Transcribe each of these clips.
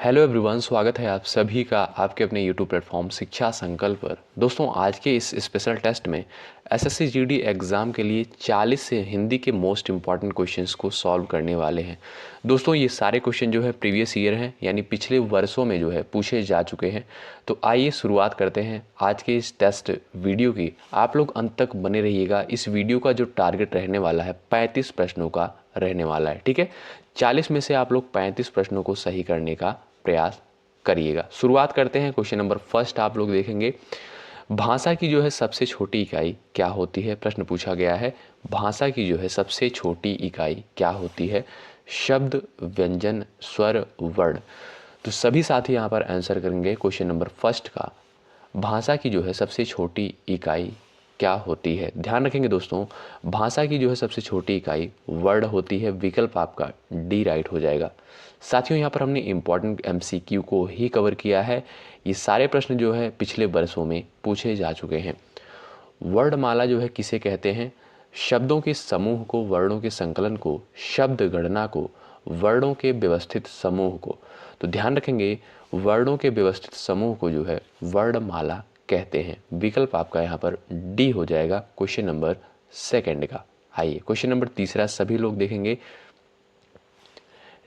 Hello everyone, स्वागत है आप सभी का आपके अपने यूट्यूब प्लेटफॉर्म शिक्षा संकल्प पर। दोस्तों, आज के इस स्पेशल टेस्ट में एसएससी जीडी एग्ज़ाम के लिए 40 से हिंदी के मोस्ट इंपॉर्टेंट क्वेश्चंस को सॉल्व करने वाले हैं। दोस्तों, ये सारे क्वेश्चन जो है प्रीवियस ईयर हैं, यानी पिछले वर्षों में जो है पूछे जा चुके हैं। तो आइए शुरुआत करते हैं आज के इस टेस्ट वीडियो की। आप लोग अंत तक बने रहिएगा। इस वीडियो का जो टारगेट रहने वाला है 35 प्रश्नों का रहने वाला है। ठीक है, 40 में से आप लोग 35 प्रश्नों को सही करने का प्रयास करिएगा। शुरुआत करते हैं। क्वेश्चन नंबर फर्स्ट आप लोग देखेंगे, भाषा की जो है सबसे छोटी इकाई क्या होती है। प्रश्न पूछा गया है, भाषा की जो है सबसे छोटी इकाई क्या होती है। शब्द, व्यंजन, स्वर, वर्ण। तो सभी साथी यहाँ पर आंसर करेंगे क्वेश्चन नंबर फर्स्ट का, भाषा की जो है सबसे छोटी इकाई क्या होती है। ध्यान रखेंगे दोस्तों, भाषा की जो है सबसे छोटी इकाई वर्ड होती है। विकल्प आपका डी राइट हो जाएगा। साथियों, यहाँ पर हमने इम्पॉर्टेंट एमसीक्यू को ही कवर किया है। ये सारे प्रश्न जो है पिछले वर्षों में पूछे जा चुके हैं। वर्णमाला जो है किसे कहते हैं। शब्दों के समूह को, वर्णों के संकलन को, शब्द गणना को, वर्णों के व्यवस्थित समूह को। तो ध्यान रखेंगे, वर्णों के व्यवस्थित समूह को जो है वर्णमाला कहते हैं। विकल्प आपका यहाँ पर डी हो जाएगा क्वेश्चन नंबर सेकंड का। आइए क्वेश्चन नंबर तीसरा सभी लोग देखेंगे,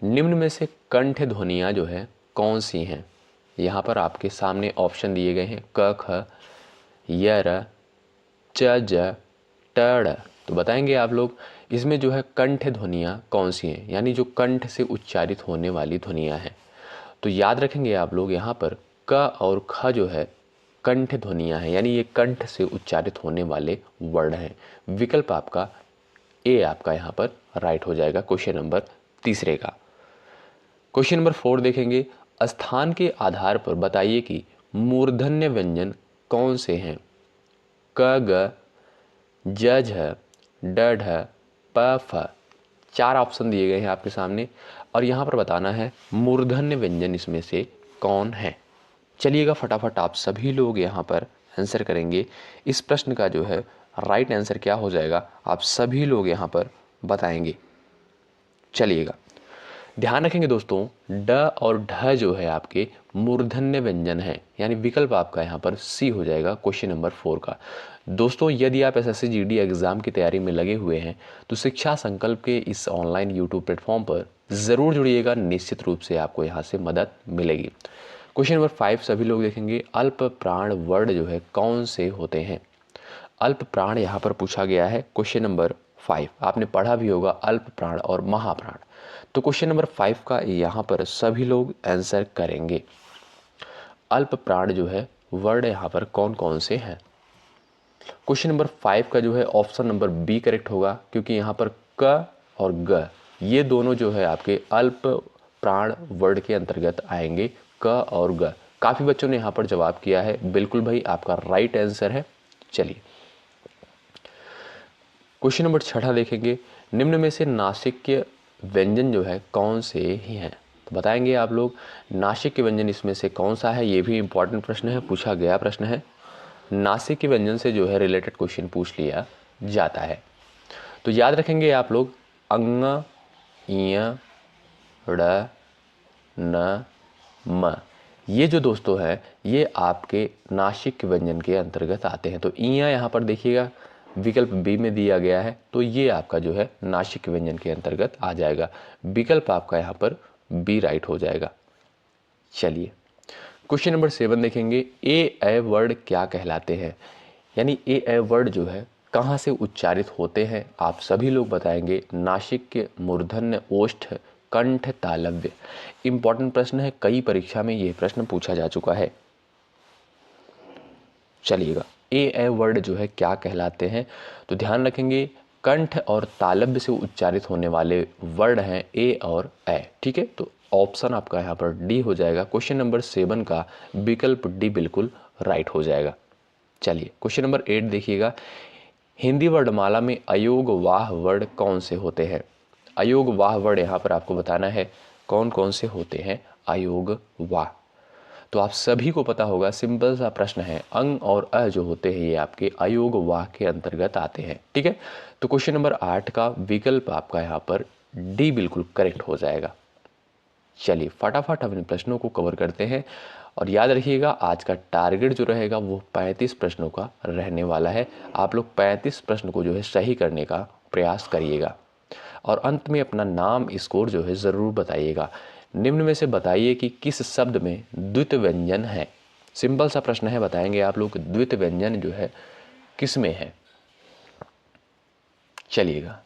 निम्न में से कंठ ध्वनियाँ जो है कौन सी हैं। यहाँ पर आपके सामने ऑप्शन दिए गए हैं, क, ख, य, र, च, ज, ट, ड़। तो बताएंगे आप लोग इसमें जो है कंठ ध्वनियाँ कौन सी हैं, यानी जो कंठ से उच्चारित होने वाली ध्वनियाँ हैं। तो याद रखेंगे आप लोग, यहाँ पर क और ख जो है कंठ ध्वनियाँ हैं, यानी ये कंठ से उच्चारित होने वाले वर्ण हैं। विकल्प आपका ए आपका यहाँ पर राइट हो जाएगा क्वेश्चन नंबर तीसरे का। क्वेश्चन नंबर 4 देखेंगे, स्थान के आधार पर बताइए कि मूर्धन्य व्यंजन कौन से हैं। क, ग, ज, झ, ड, ढ, प, फ। 4 ऑप्शन दिए गए हैं आपके सामने और यहाँ पर बताना है मूर्धन्य व्यंजन इसमें से कौन है। चलिएगा फटाफट आप सभी लोग यहाँ पर आंसर करेंगे। इस प्रश्न का जो है राइट आंसर क्या हो जाएगा, आप सभी लोग यहाँ पर बताएंगे। चलिएगा ध्यान रखेंगे दोस्तों, ड और ढ जो है आपके मूर्धन्य व्यंजन है, यानी विकल्प आपका यहाँ पर सी हो जाएगा क्वेश्चन नंबर 4 का। दोस्तों, यदि आप एसएससी जीडी एग्जाम की तैयारी में लगे हुए हैं तो शिक्षा संकल्प के इस ऑनलाइन यूट्यूब प्लेटफॉर्म पर ज़रूर जुड़िएगा। निश्चित रूप से आपको यहाँ से मदद मिलेगी। क्वेश्चन नंबर 5 सभी लोग देखेंगे, अल्प प्राण वर्ण जो है कौन से होते हैं। अल्प प्राण यहाँ पर पूछा गया है क्वेश्चन नंबर 5। आपने पढ़ा भी होगा अल्प प्राण और महाप्राण। तो क्वेश्चन नंबर 5 का यहाँ पर सभी लोग आंसर करेंगे। अल्प प्राण जो है वर्ण यहाँ पर कौन कौन से हैं। क्वेश्चन नंबर 5 का जो है ऑप्शन नंबर बी करेक्ट होगा, क्योंकि यहाँ पर क और ग ये दोनों जो है आपके अल्प प्राण वर्ण के अंतर्गत आएंगे। क और ग। काफ़ी बच्चों ने यहाँ पर जवाब किया है। बिल्कुल भाई, आपका राइट आंसर है। चलिए क्वेश्चन नंबर 6 देखेंगे, निम्न में से नासिक्य व्यंजन जो है कौन से ही हैं। तो बताएंगे आप लोग नासिक्य व्यंजन इसमें से कौन सा है। ये भी इंपॉर्टेंट प्रश्न है, पूछा गया प्रश्न है। नासिक्य व्यंजन से जो है रिलेटेड क्वेश्चन पूछ लिया जाता है। तो याद रखेंगे आप लोग, अंग, इ, ड़, न, म। ये जो दोस्तों है ये आपके नासिक्य व्यंजन के अंतर्गत आते हैं। तो इया यहाँ पर देखिएगा विकल्प बी में दिया गया है, तो ये आपका जो है नासिक्य व्यंजन के अंतर्गत आ जाएगा। विकल्प आपका यहाँ पर बी राइट हो जाएगा। चलिए क्वेश्चन नंबर 7 देखेंगे, ए वर्ड क्या कहलाते हैं, यानी ए वर्ड जो है कहाँ से उच्चारित होते हैं। आप सभी लोग बताएंगे, नासिक्य, मूर्धन्य, ओष्ठ, कंठ, तालव्य। इंपॉर्टेंट प्रश्न है, कई परीक्षा में यह प्रश्न पूछा जा चुका है। चलिएगा ए वर्ड जो है क्या कहलाते हैं। तो ध्यान रखेंगे, कंठ और तालव्य से उच्चारित होने वाले वर्ड हैं ए और ए। ठीक है, तो ऑप्शन आपका यहाँ पर डी हो जाएगा। क्वेश्चन नंबर 7 का विकल्प डी बिल्कुल राइट हो जाएगा। चलिए क्वेश्चन नंबर 8 देखिएगा, हिंदी वर्णमाला में अयोगवाह वर्ड कौन से होते हैं। अयोगवाह वर्ड यहाँ पर आपको बताना है कौन कौन से होते हैं अयोगवाह। तो आप सभी को पता होगा, सिंपल सा प्रश्न है, अंग और अ जो होते हैं ये आपके अयोगवाह के अंतर्गत आते हैं। ठीक है, तो क्वेश्चन नंबर 8 का विकल्प आपका यहाँ पर डी बिल्कुल करेक्ट हो जाएगा। चलिए फटाफट अपने प्रश्नों को कवर करते हैं और याद रखिएगा आज का टारगेट जो रहेगा वो 35 प्रश्नों का रहने वाला है। आप लोग 35 प्रश्न को जो है सही करने का प्रयास करिएगा और अंत में अपना नाम स्कोर जो है ज़रूर बताइएगा। निम्न में से बताइए कि किस शब्द में द्वित व्यंजन है। सिंपल सा प्रश्न है, बताएंगे आप लोग द्वित व्यंजन जो है किस में है। चलिएगा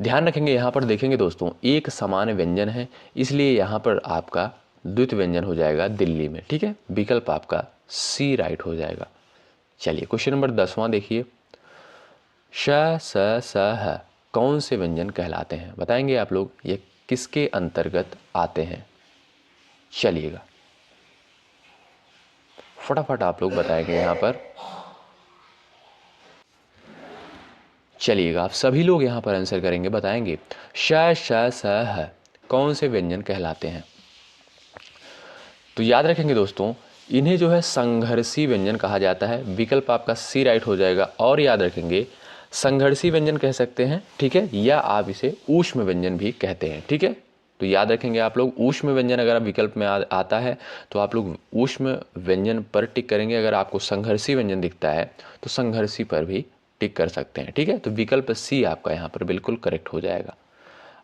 ध्यान रखेंगे, यहाँ पर देखेंगे दोस्तों एक समान व्यंजन है, इसलिए यहाँ पर आपका द्वित व्यंजन हो जाएगा दिल्ली में। ठीक है, विकल्प आपका सी राइट हो जाएगा। चलिए क्वेश्चन नंबर 10वां देखिए, श स स ह कौन से व्यंजन कहलाते हैं। बताएंगे आप लोग ये किसके अंतर्गत आते हैं। चलिएगा फटाफट आप लोग बताएंगे यहाँ पर। चलिएगा आप सभी लोग यहाँ पर आंसर करेंगे, बताएंगे श श स ह कौन से व्यंजन कहलाते हैं। तो याद रखेंगे दोस्तों इन्हें जो है संघर्षी व्यंजन कहा जाता है। विकल्प आपका सी राइट हो जाएगा। और याद रखेंगे संघर्षी व्यंजन कह सकते हैं, ठीक है, या आप इसे ऊष्म व्यंजन भी कहते हैं। ठीक है, तो याद रखेंगे आप लोग ऊष्म व्यंजन अगर आप विकल्प में आता है तो आप लोग ऊष्म व्यंजन पर टिक करेंगे। अगर आपको संघर्षी व्यंजन दिखता है तो संघर्षी पर भी टिक कर सकते हैं। ठीक है, तो विकल्प सी आपका यहाँ पर बिल्कुल करेक्ट हो जाएगा।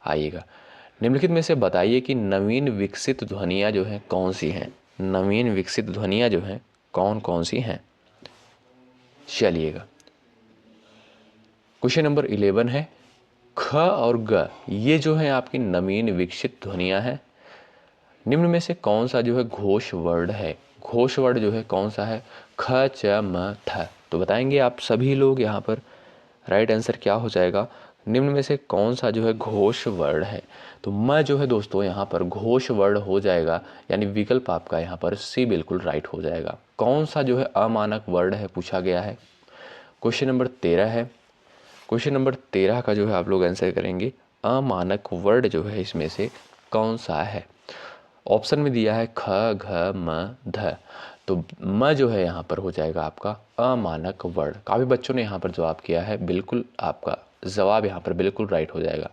आइएगा निम्नलिखित में से बताइए कि नवीन विकसित ध्वनियाँ जो हैं कौन सी हैं। नवीन विकसित ध्वनियाँ जो हैं कौन कौन सी हैं। चलिएगा क्वेश्चन नंबर 11 है, ख और ग ये जो है आपकी नवीन विकसित ध्वनियाँ हैं। निम्न में से कौन सा जो है घोष वर्ड है। घोष वर्ड जो है कौन सा है, ख च म थ। तो बताएंगे आप सभी लोग यहाँ पर राइट आंसर क्या हो जाएगा। निम्न में से कौन सा जो है घोष वर्ड है। तो म जो है दोस्तों यहाँ पर घोष वर्ड हो जाएगा, यानी विकल्प आपका यहाँ पर सी बिल्कुल राइट हो जाएगा। कौन सा जो है अमानक वर्ड है पूछा गया है। क्वेश्चन नंबर 13 है। क्वेश्चन नंबर 13 का जो है आप लोग आंसर करेंगे अमानक वर्ड जो है इसमें से कौन सा है। ऑप्शन में दिया है ख घ म ध। तो म जो है यहाँ पर हो जाएगा आपका अमानक वर्ड। काफ़ी बच्चों ने यहाँ पर जवाब किया है, बिल्कुल आपका जवाब यहाँ पर बिल्कुल राइट हो जाएगा।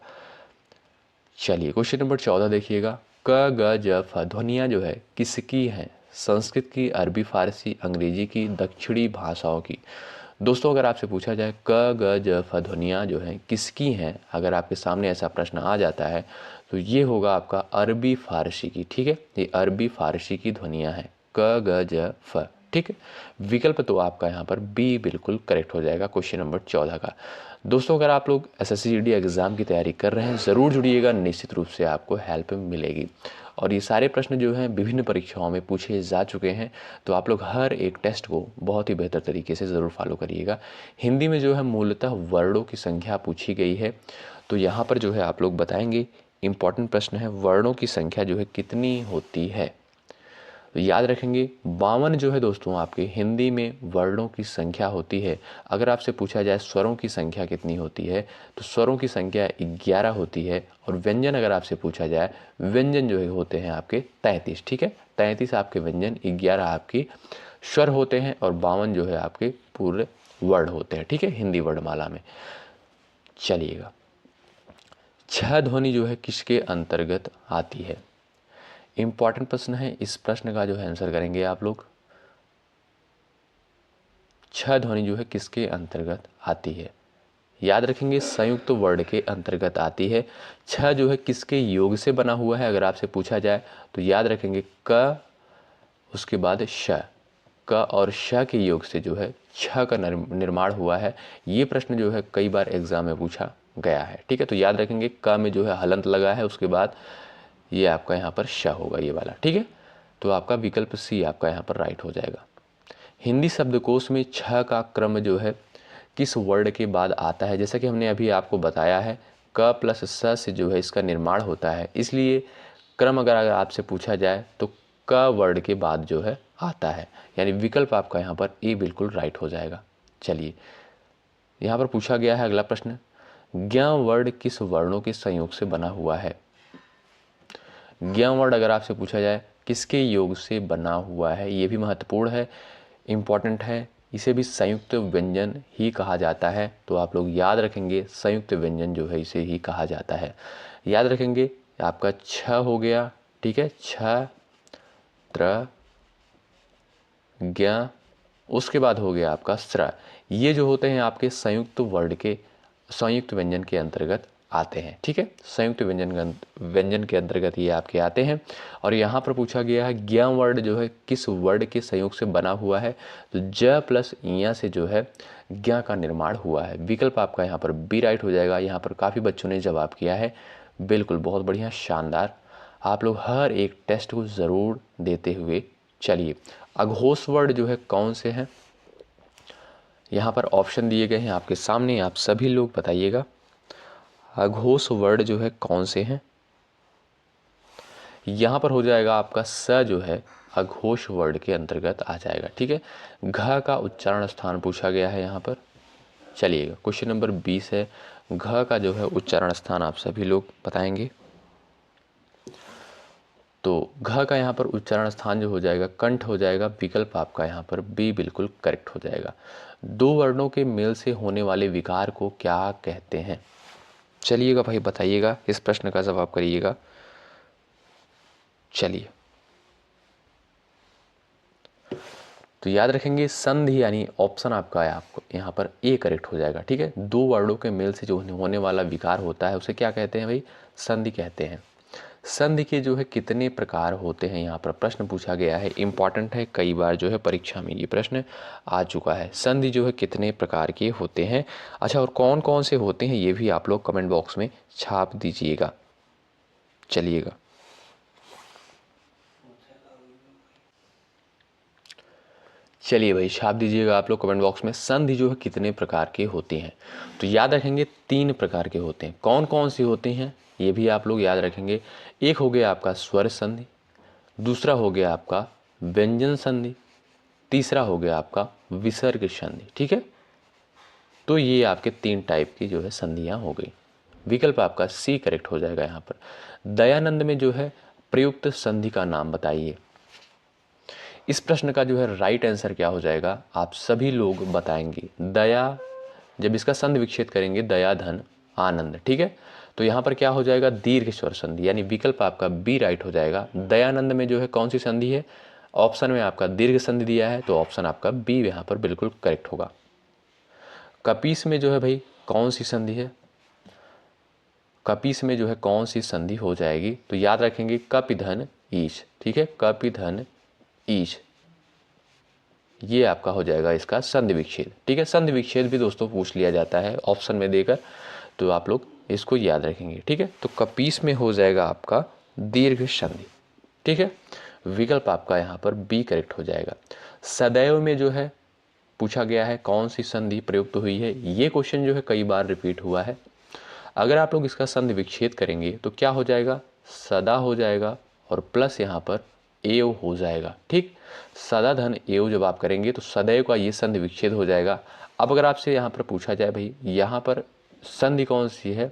चलिए क्वेश्चन नंबर 14 देखिएगा, क ग ज फ ध्वनियाँ जो है किसकी हैं। संस्कृत की, अरबी, फारसी, अंग्रेजी की, दक्षिणी भाषाओं की। दोस्तों अगर आपसे पूछा जाए क ग ज फ ध्वनियाँ जो हैं किसकी हैं, अगर आपके सामने ऐसा प्रश्न आ जाता है तो ये होगा आपका अरबी फारसी की। ठीक है, ये अरबी फारसी की ध्वनियाँ हैं क ग ज फ। ठीक है, विकल्प तो आपका यहाँ पर बी बिल्कुल करेक्ट हो जाएगा क्वेश्चन नंबर 14 का। दोस्तों अगर आप लोग SSC GD एग्ज़ाम की तैयारी कर रहे हैं ज़रूर जुड़िएगा, निश्चित रूप से आपको हेल्प मिलेगी। और ये सारे प्रश्न जो हैं विभिन्न परीक्षाओं में पूछे जा चुके हैं, तो आप लोग हर एक टेस्ट को बहुत ही बेहतर तरीके से ज़रूर फॉलो करिएगा। हिंदी में जो है मूलतः वर्णों की संख्या पूछी गई है, तो यहाँ पर जो है आप लोग बताएंगे इम्पॉर्टेंट प्रश्न है वर्णों की संख्या जो है कितनी होती है। तो याद रखेंगे 52 जो है दोस्तों आपके हिंदी में वर्णों की संख्या होती है। अगर आपसे पूछा जाए स्वरों की संख्या कितनी होती है तो स्वरों की संख्या 11 होती है। और व्यंजन अगर आपसे पूछा जाए, व्यंजन जो है होते हैं आपके 33। ठीक है, 33 आपके व्यंजन, 11 आपकी स्वर होते हैं और 52 जो है आपके पूरे वर्ड होते हैं। ठीक है, हिंदी वर्णमाला में। चलिएगा छह ध्वनि जो है किसके अंतर्गत आती है। इम्पॉर्टेंट प्रश्न है, इस प्रश्न का जो है आंसर करेंगे आप लोग। छह ध्वनि जो है किसके अंतर्गत आती है। याद रखेंगे संयुक्त वर्ण के अंतर्गत आती है। छह जो है किसके योग से बना हुआ है अगर आपसे पूछा जाए तो याद रखेंगे क, उसके बाद श। क और श के योग से जो है छह का निर्माण हुआ है। ये प्रश्न जो है कई बार एग्जाम में पूछा गया है। ठीक है, तो याद रखेंगे क में जो है हलंत लगा है, उसके बाद ये आपका यहाँ पर श होगा ये वाला। ठीक है, तो आपका विकल्प सी आपका यहाँ पर राइट हो जाएगा। हिंदी शब्दकोश में छह का क्रम जो है किस वर्ण के बाद आता है। जैसा कि हमने अभी आपको बताया है क प्लस स से जो है इसका निर्माण होता है, इसलिए क्रम अगर आपसे पूछा जाए तो क वर्ण के बाद जो है आता है, यानी विकल्प आपका यहाँ पर ए बिल्कुल राइट हो जाएगा। चलिए यहाँ पर पूछा गया है अगला प्रश्न, ज्ञ वर्ण किस वर्णों के संयोग से बना हुआ है। ज्ञ वर्ण अगर आपसे पूछा जाए किसके योग से बना हुआ है, ये भी महत्वपूर्ण है, इम्पॉर्टेंट है। इसे भी संयुक्त व्यंजन ही कहा जाता है। तो आप लोग याद रखेंगे संयुक्त व्यंजन जो है इसे ही कहा जाता है। याद रखेंगे आपका छ हो गया, ठीक है, छ त्र ज्ञ, उसके बाद हो गया आपका स्र। ये जो होते हैं आपके संयुक्त वर्ड के संयुक्त व्यंजन के अंतर्गत आते हैं, ठीक है, संयुक्त व्यंजन के अंतर्गत ये आपके आते हैं। और यहाँ पर पूछा गया है ज्ञ वर्ड जो है किस वर्ड के संयोग से बना हुआ है, तो ज प्लस इ से जो है ज्ञ का निर्माण हुआ है। विकल्प आपका यहाँ पर बी राइट हो जाएगा। यहाँ पर काफ़ी बच्चों ने जवाब किया है, बिल्कुल बहुत बढ़िया, शानदार। आप लोग हर एक टेस्ट को ज़रूर देते हुए चलिए। अघोष वर्ड जो है कौन से हैं, यहाँ पर ऑप्शन दिए गए हैं आपके सामने, आप सभी लोग बताइएगा अघोष वर्ड जो है कौन से हैं। यहाँ पर हो जाएगा आपका स जो है अघोष वर्ड के अंतर्गत आ जाएगा, ठीक है। घ का उच्चारण स्थान पूछा गया है यहाँ पर। चलिएगा क्वेश्चन नंबर 20 है, घ का जो है उच्चारण स्थान आप सभी लोग बताएंगे। तो घ का यहाँ पर उच्चारण स्थान जो हो जाएगा कंठ हो जाएगा। विकल्प आपका यहाँ पर बी बिल्कुल करेक्ट हो जाएगा। दो वर्णों के मेल से होने वाले विकार को क्या कहते हैं? चलिएगा भाई बताइएगा, इस प्रश्न का जवाब करिएगा। चलिए तो याद रखेंगे संधि, यानी ऑप्शन आपका है, आपको यहाँ पर ए करेक्ट हो जाएगा, ठीक है। दो वर्णों के मेल से जो होने वाला विकार होता है उसे क्या कहते हैं भाई? संधि कहते हैं। संधि के जो है कितने प्रकार होते हैं, यहाँ पर प्रश्न पूछा गया है, इंपॉर्टेंट है, कई बार जो है परीक्षा में ये प्रश्न आ चुका है। संधि जो है कितने प्रकार के होते हैं, अच्छा, और कौन कौन से होते हैं ये भी आप लोग कमेंट बॉक्स में छाप दीजिएगा। चलिएगा चलिए भाई छाप दीजिएगा आप लोग कमेंट बॉक्स में, संधि जो है कितने प्रकार के होती हैं। तो याद रखेंगे 3 प्रकार के होते हैं। कौन कौन सी होती हैं ये भी आप लोग याद रखेंगे। एक हो गया आपका स्वर संधि, दूसरा हो गया आपका व्यंजन संधि, तीसरा हो गया आपका विसर्ग संधि, ठीक है। तो ये आपके 3 टाइप की जो है संधियाँ हो गई। विकल्प आपका सी करेक्ट हो जाएगा। यहाँ पर दयानंद में जो है प्रयुक्त संधि का नाम बताइए। इस प्रश्न का जो है राइट आंसर क्या हो जाएगा, आप सभी लोग बताएंगे। दया, जब इसका संधि विच्छेद करेंगे दया धन आनंद, ठीक है। तो यहाँ पर क्या हो जाएगा, दीर्घ स्वर संधि, यानी विकल्प आपका बी राइट हो जाएगा। दयानंद में जो है कौन सी संधि है, ऑप्शन में आपका दीर्घ संधि दिया है, तो ऑप्शन आपका बी यहाँ पर बिल्कुल करेक्ट होगा। कपीस में जो है भाई कौन सी संधि है, कपीस में जो है कौन सी संधि हो जाएगी, तो याद रखेंगे कपिधन ईश, ठीक है, कपिधन ईश, ये आपका हो जाएगा इसका संधि विच्छेद, ठीक है। संधि विच्छेद भी दोस्तों पूछ लिया जाता है ऑप्शन में देकर, तो आप लोग इसको याद रखेंगे, ठीक है। तो कपीस में हो जाएगा आपका दीर्घ संधि, ठीक है। विकल्प आपका यहाँ पर बी करेक्ट हो जाएगा। सदैव में जो है पूछा गया है कौन सी संधि प्रयुक्त हुई है, ये क्वेश्चन जो है कई बार रिपीट हुआ है। अगर आप लोग इसका संधि विच्छेद करेंगे तो क्या हो जाएगा, सदा हो जाएगा और प्लस यहाँ पर एव हो जाएगा, ठीक। सदा धन एव जब आप करेंगे तो सदैव का ये संधि विच्छेद हो जाएगा। अब अगर आपसे यहाँ पर पूछा जाए भाई यहाँ पर संधि कौन सी है,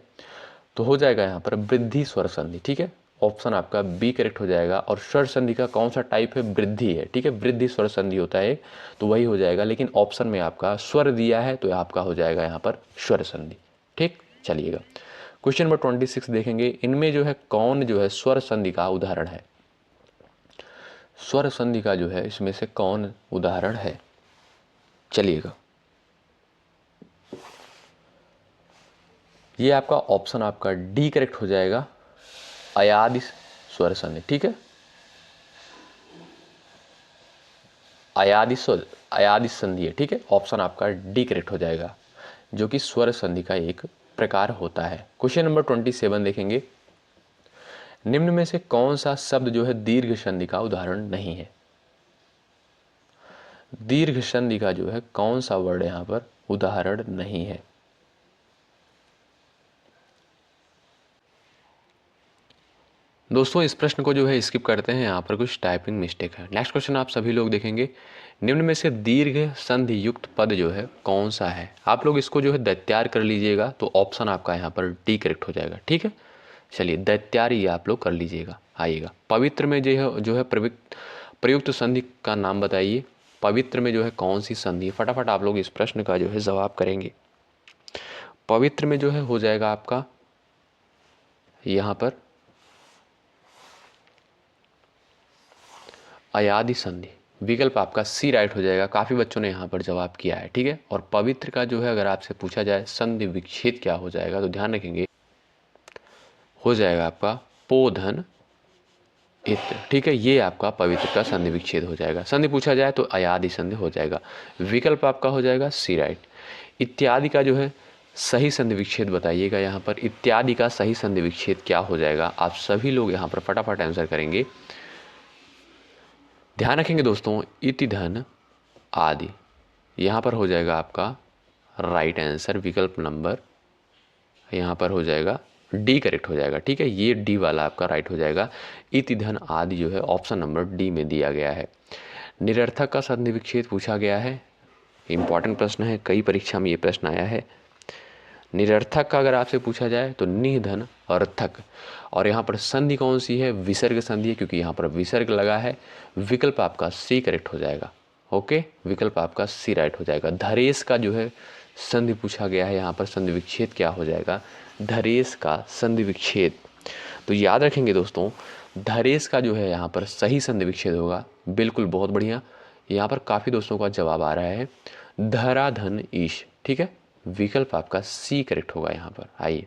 तो हो जाएगा यहाँ पर वृद्धि स्वर संधि, ठीक है। ऑप्शन आपका बी करेक्ट हो जाएगा। और स्वर संधि का कौन सा टाइप है, वृद्धि है, ठीक है, वृद्धि स्वर संधि होता है तो वही हो जाएगा। लेकिन ऑप्शन में आपका स्वर दिया है तो आपका हो जाएगा यहाँ पर स्वर संधि, ठीक। चलिएगा क्वेश्चन नंबर 26 देखेंगे, इनमें जो है कौन जो है स्वर संधि का उदाहरण है, स्वर संधि का जो है इसमें से कौन उदाहरण है। चलिएगा ये आपका ऑप्शन आपका डी करेक्ट हो जाएगा, अयादि स्वर संधि, ठीक है, अयादि संधि है, ठीक है। ऑप्शन आपका डी करेक्ट हो जाएगा, जो कि स्वर संधि का एक प्रकार होता है। क्वेश्चन नंबर 27 देखेंगे, निम्न में से कौन सा शब्द जो है दीर्घ संधि का उदाहरण नहीं है। दीर्घ संधि का जो है कौन सा वर्ड यहाँ पर उदाहरण नहीं है। दोस्तों इस प्रश्न को जो है स्किप करते हैं, यहाँ पर कुछ टाइपिंग मिस्टेक है। नेक्स्ट क्वेश्चन आप सभी लोग देखेंगे, निम्न में से दीर्घ संधि युक्त पद जो है कौन सा है। आप लोग इसको जो है दैत्यार कर लीजिएगा, तो ऑप्शन आपका यहाँ पर डी करेक्ट हो जाएगा, ठीक है। चलिए दैत्यार ये आप लोग कर लीजिएगा। आइएगा पवित्र में जो है प्रयुक्त संधि का नाम बताइए। पवित्र में जो है कौन सी संधि? फटाफट आप लोग इस प्रश्न का जो है जवाब करेंगे। पवित्र में जो है हो जाएगा आपका यहाँ पर अयादि संधि। विकल्प आपका सी राइट हो जाएगा। काफ़ी बच्चों ने यहाँ पर जवाब किया है, ठीक है। और पवित्र का जो है अगर आपसे पूछा जाए संधि विच्छेद क्या हो जाएगा, तो ध्यान रखेंगे हो जाएगा आपका पोधन इत्र, ठीक है। ये आपका पवित्र का संधि विच्छेद हो जाएगा। संधि पूछा जाए तो अयादि संधि हो जाएगा। विकल्प आपका हो जाएगा सी राइट। इत्यादि का जो है सही संधि विच्छेद बताइएगा। यहाँ पर इत्यादि का सही संधि विच्छेद क्या हो जाएगा? आप सभी लोग यहाँ पर फटाफट आंसर करेंगे। ध्यान रखेंगे दोस्तों, इति धन आदि यहाँ पर हो जाएगा आपका राइट आंसर। विकल्प नंबर यहाँ पर हो जाएगा डी करेक्ट हो जाएगा, ठीक है। ये डी वाला आपका राइट हो जाएगा। इति धन आदि जो है ऑप्शन नंबर डी में दिया गया है। निरर्थक का संधि विच्छेद पूछा गया है। इंपॉर्टेंट प्रश्न है, कई परीक्षा में ये प्रश्न आया है। निरर्थक का अगर आपसे पूछा जाए तो निधन अर्थक, और यहाँ पर संधि कौन सी है? विसर्ग संधि है, क्योंकि यहाँ पर विसर्ग लगा है। विकल्प आपका सी करेक्ट हो जाएगा। ओके, विकल्प आपका सी राइट हो जाएगा। धरेश का जो है संधि पूछा गया है। यहाँ पर संधि विच्छेद क्या हो जाएगा? धरेश का संधि विच्छेद। तो याद रखेंगे दोस्तों, धरेश का जो है यहाँ पर सही संधि विच्छेद होगा। बिल्कुल, बहुत बढ़िया। यहाँ पर काफ़ी दोस्तों का जवाब आ रहा है धराधन ईश, ठीक है। विकल्प आपका सी करेक्ट होगा यहाँ पर। आइए,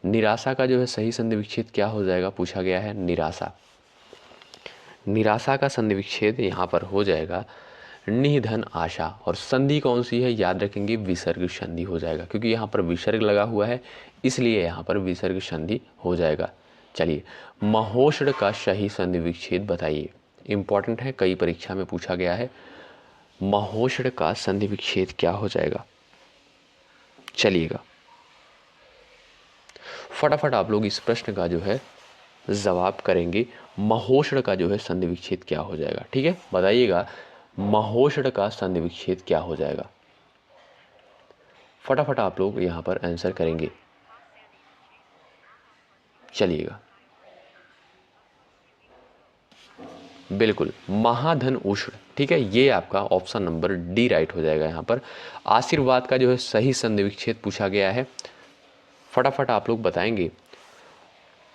निराशा का जो है सही संधि विच्छेद क्या हो जाएगा? पूछा गया है निराशा। निराशा का संधि विच्छेद यहाँ पर हो जाएगा निधन आशा, और संधि कौन सी है? याद रखेंगे विसर्ग संधि हो जाएगा, क्योंकि यहाँ पर विसर्ग लगा हुआ है, इसलिए यहाँ पर विसर्ग संधि हो जाएगा। चलिए, महोष्ण का सही संधि विच्छेद बताइए। इंपॉर्टेंट है, कई परीक्षा में पूछा गया है। महोष्ण का संधि विच्छेद क्या हो जाएगा? चलिएगा, फटाफट आप लोग इस प्रश्न का जो है जवाब करेंगे। महोष्ण का जो है संधि विच्छेद क्या हो जाएगा, ठीक है। बताइएगा महोष्ण का संधि विच्छेद क्या हो जाएगा? फटाफट आप लोग यहाँ पर आंसर करेंगे। चलिएगा, बिल्कुल महाधन उष्ण, ठीक है। ये आपका ऑप्शन नंबर डी राइट हो जाएगा। यहाँ पर आशीर्वाद का जो है सही संधि विच्छेद पूछा गया है। फटाफट आप लोग बताएंगे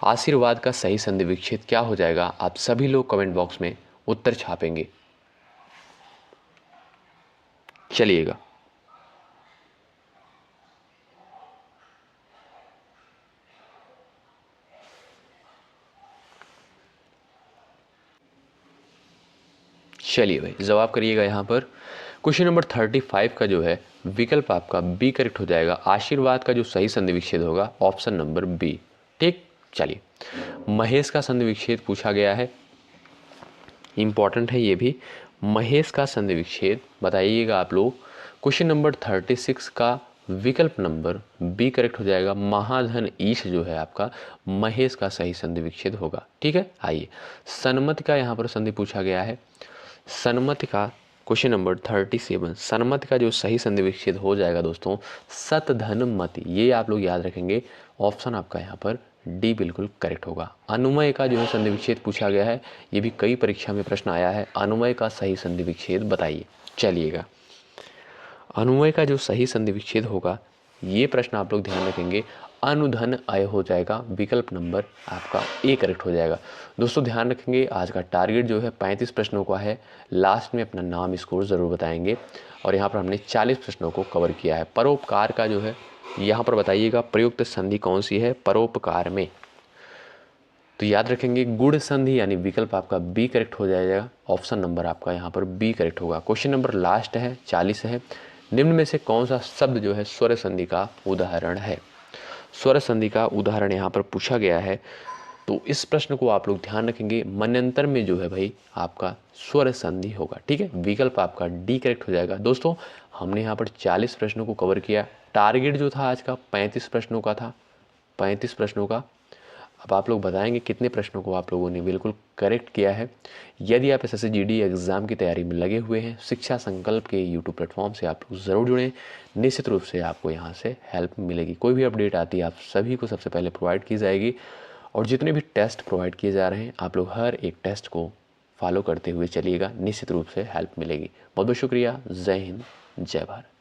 आशीर्वाद का सही संधि विच्छेद क्या हो जाएगा? आप सभी लोग कमेंट बॉक्स में उत्तर छापेंगे। चलिएगा, चलिए भाई जवाब करिएगा। यहाँ पर क्वेश्चन नंबर 35 का जो है विकल्प आपका बी करेक्ट हो जाएगा। आशीर्वाद का जो सही संधि विच्छेद होगा ऑप्शन नंबर बी, ठीक। चलिए, महेश का संधि विच्छेद पूछा गया है। इंपॉर्टेंट है ये भी। महेश का संधि विच्छेद बताइएगा आप लोग। क्वेश्चन नंबर 36 का विकल्प नंबर बी करेक्ट हो जाएगा। महाधन ईश जो है आपका महेश का सही संधि विच्छेद होगा, ठीक है। आइए, सन्मति का यहाँ पर संधि पूछा गया है। सन्मति का क्वेश्चन नंबर 37, सन्मति का जो सही संधि विच्छेद हो जाएगा दोस्तों सत धन मति। ये आप लोग याद रखेंगे। ऑप्शन आपका यहाँ पर डी बिल्कुल करेक्ट होगा। अनुमय का जो है संधि विच्छेद पूछा गया है। ये भी कई परीक्षा में प्रश्न आया है। अनुमय का सही संधि विच्छेद बताइए। चलिएगा, अनुमय का जो सही संधि विच्छेद होगा, ये प्रश्न आप लोग ध्यान रखेंगे अनुधन अय हो जाएगा। विकल्प नंबर आपका ए करेक्ट हो जाएगा। दोस्तों ध्यान रखेंगे, आज का टारगेट जो है 35 प्रश्नों का है। लास्ट में अपना नाम स्कोर ज़रूर बताएंगे, और यहाँ पर हमने 40 प्रश्नों को कवर किया है। परोपकार का जो है यहाँ पर बताइएगा प्रयुक्त संधि कौन सी है परोपकार में? तो याद रखेंगे गुण संधि, यानी विकल्प आपका बी करेक्ट हो जाएगा। ऑप्शन नंबर आपका यहाँ पर बी करेक्ट होगा। क्वेश्चन नंबर लास्ट है 40 है। निम्न में से कौन सा शब्द जो है स्वर संधि का उदाहरण है? स्वर संधि का उदाहरण यहाँ पर पूछा गया है। तो इस प्रश्न को आप लोग ध्यान रखेंगे। मनंतर में जो है भाई आपका स्वर संधि होगा, ठीक है। विकल्प आपका डी करेक्ट हो जाएगा। दोस्तों हमने यहाँ पर 40 प्रश्नों को कवर किया। टारगेट जो था आज का 35 प्रश्नों का था, 35 प्रश्नों का। अब आप लोग बताएंगे कितने प्रश्नों को आप लोगों ने बिल्कुल करेक्ट किया है। यदि आप SSC GD एग्ज़ाम की तैयारी में लगे हुए हैं, शिक्षा संकल्प के यूट्यूब प्लेटफॉर्म से आप लोग ज़रूर जुड़ें। निश्चित रूप से आपको यहाँ से हेल्प मिलेगी। कोई भी अपडेट आती है आप सभी को सबसे पहले प्रोवाइड की जाएगी। और जितने भी टेस्ट प्रोवाइड किए जा रहे हैं, आप लोग हर एक टेस्ट को फॉलो करते हुए चलिएगा, निश्चित रूप से हेल्प मिलेगी। बहुत बहुत शुक्रिया। जय हिंद, जय भारत।